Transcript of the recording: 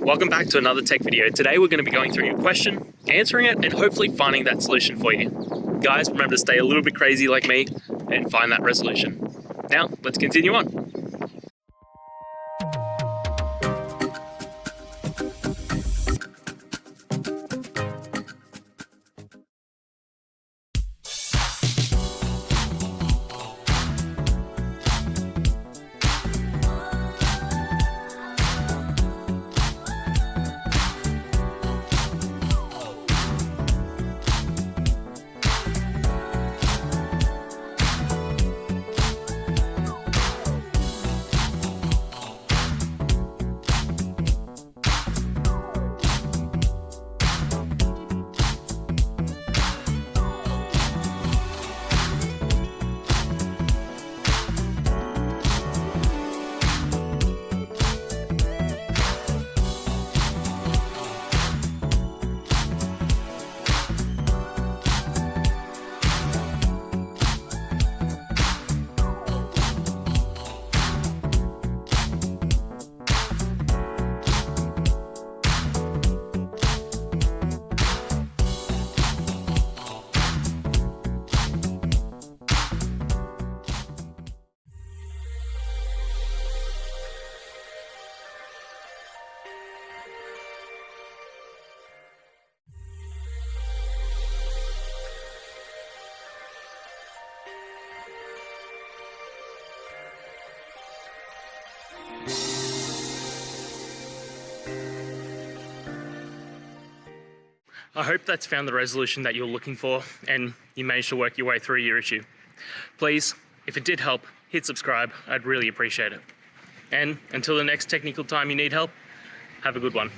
welcome back to another tech video. Today we're going to be going through your question, answering it, and hopefully finding that solution for you. Guys, remember to stay a little bit crazy like me and find that resolution. Now, let's continue on. I hope that's found the resolution that you're looking for and you managed to work your way through your issue. Please, if it did help, hit subscribe. I'd really appreciate it. And until the next technical time you need help, have a good one.